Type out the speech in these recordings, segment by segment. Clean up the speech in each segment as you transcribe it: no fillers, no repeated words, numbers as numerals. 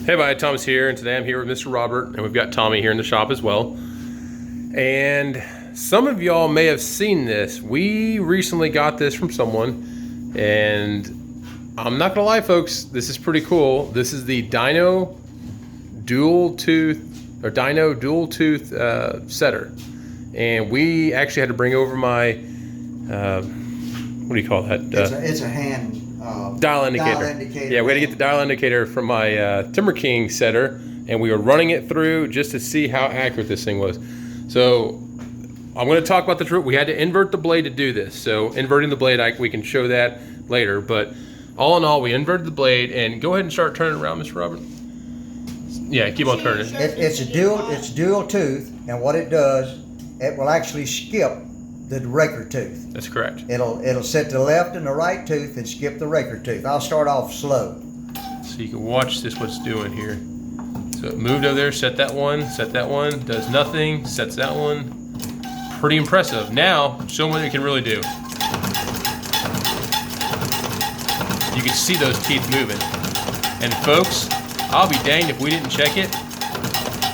Hey everybody, Thomas here, and today I'm here with Mr. Robert, and we've got Tommy here in the shop as well. And some of y'all may have seen this. We recently got this from someone, and I'm not gonna lie folks, this is pretty cool. This is the Dino dual tooth setter. And we actually had to bring over my, what do you call that? It's a hand dial indicator. Yeah, we had to get the dial indicator from my Timber King setter, and we were running it through just to see how accurate this thing was. So I'm going to talk about the truth. We had to invert the blade to do this. So inverting the blade, we can show that later. But all in all, we inverted the blade, and go ahead and start turning it around, Mr. Robert. Yeah, keep on turning. It's dual tooth, and what it does, it will actually skip the record tooth. That's correct. It'll set the left and the right tooth and skip the record tooth. I'll start off slow. So you can watch this, what's doing here. So it moved over there, set that one, does nothing, sets that one. Pretty impressive. Now, show them what it can really do. You can see those teeth moving. And folks, I'll be danged if we didn't check it.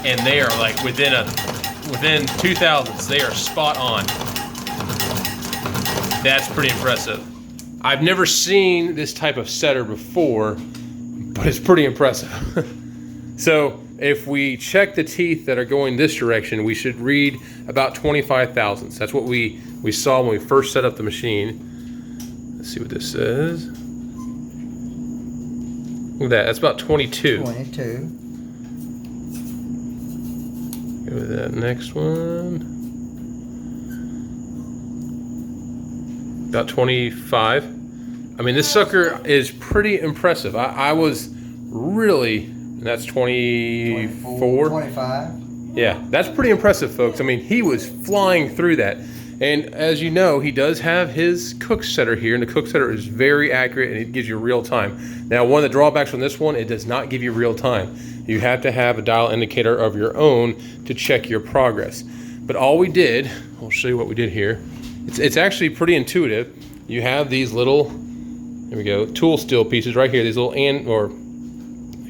And they are like within 2 thousandths, they are spot on. That's pretty impressive. I've never seen this type of setter before, but it's pretty impressive. So if we check the teeth that are going this direction, we should read about 25 thousandths. That's what we saw when we first set up the machine. Let's see what this says. Look at that, that's about 22. 22. Go with that next one. About 25. I mean, this sucker is pretty impressive. I was really, and that's 24. 25. Yeah, that's pretty impressive, folks. I mean, he was flying through that. And as you know, he does have his cook setter here, and the cook setter is very accurate, and it gives you real time. Now, one of the drawbacks on this one, it does not give you real time. You have to have a dial indicator of your own to check your progress. But all we did, I'll show you what we did here. It's actually pretty intuitive. You have these little, there we go, tool steel pieces right here. These little I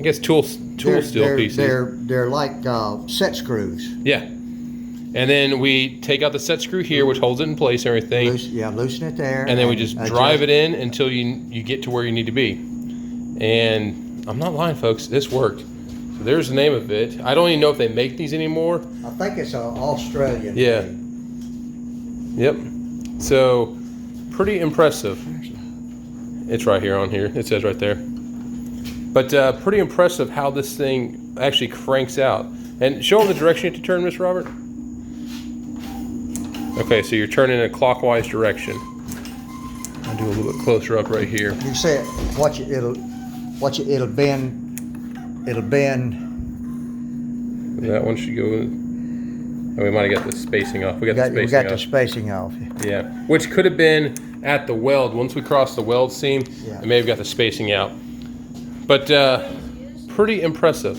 guess tool steel pieces. They're like set screws. Yeah. And then we take out the set screw here, which holds it in place and everything. Loosen it there. And then we just drive it in until you get to where you need to be. And I'm not lying, folks, this worked. So there's the name of it. I don't even know if they make these anymore. I think it's an Australian. Yeah. Yep. So pretty impressive. It's right here on here. It says right there. But pretty impressive how this thing actually cranks out. And show them the direction you have to turn, Mr. Robert. Okay, so you're turning in a clockwise direction. I'll do a little bit closer up right here. You say it, watch it, it'll bend. It'll bend. That one should go. Oh, we might have got the spacing off. We got the spacing off. Yeah, which could have been at the weld. Once we crossed the weld seam, it may have got the spacing out. But pretty impressive.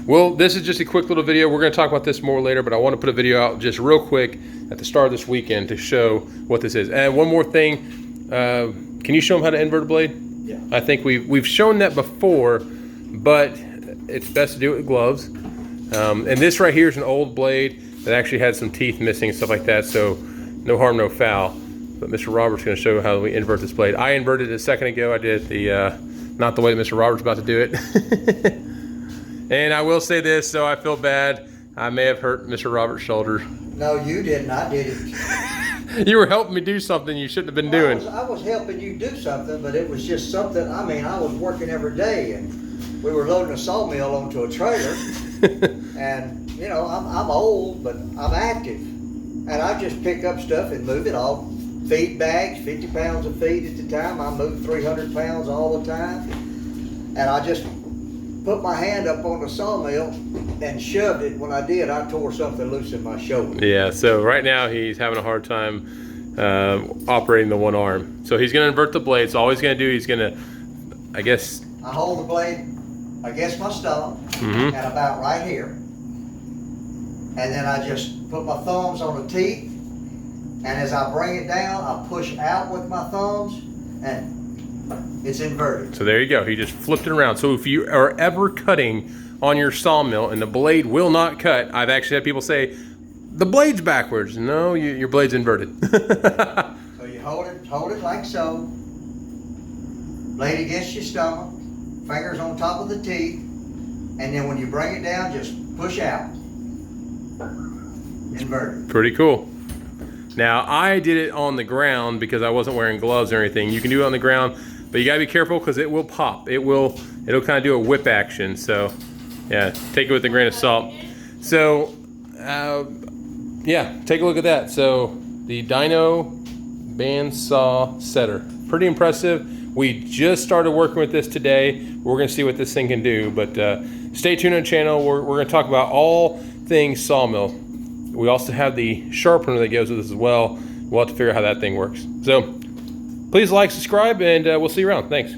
Well, this is just a quick little video. We're going to talk about this more later, but I want to put a video out just real quick at the start of this weekend to show what this is. And one more thing, can you show them how to invert a blade? Yeah. I think we've shown that before, but it's best to do it with gloves. And this right here is an old blade that actually had some teeth missing and stuff like that, so no harm, no foul. But Mr. Robert's going to show you how we invert this blade. I inverted it a second ago. I did it not the way that Mr. Robert's about to do it. And I will say this, so I feel bad. I may have hurt Mr. Robert's shoulder. No, you didn't. I did it. You were helping me do something you shouldn't have been doing. I was helping you do something, but it was just something. I mean, I was working every day, and we were loading a sawmill onto a trailer. And you know, I'm old, but I'm active, and I just pick up stuff and move it all. Feed bags, 50 pounds of feed at the time. I moved 300 pounds all the time, and I just put my hand up on the sawmill and shoved it. When I did, I tore something loose in my shoulder. Yeah, so right now he's having a hard time operating the one arm. So he's gonna invert the blade. So all he's gonna do, he's gonna, I hold the blade against my stomach and about right here. And then I just put my thumbs on the teeth, and as I bring it down, I push out with my thumbs and It's inverted. So there you go. He just flipped it around. So if you are ever cutting on your sawmill and the blade will not cut, I've actually had people say, the blade's backwards. No, your blade's inverted. So you hold it like so. Blade against your stomach, fingers on top of the teeth, and then when you bring it down, just push out. Inverted. Pretty cool. Now, I did it on the ground because I wasn't wearing gloves or anything. You can do it on the ground, but you gotta be careful because it will pop. It'll kind of do a whip action. So, yeah, take it with a grain of salt. So, yeah, take a look at that. So, the Dino bandsaw setter. Pretty impressive. We just started working with this today. We're gonna see what this thing can do, but stay tuned on the channel. We're gonna talk about all things sawmill. We also have the sharpener that goes with this as well. We'll have to figure out how that thing works. So please like, subscribe, and we'll see you around. Thanks.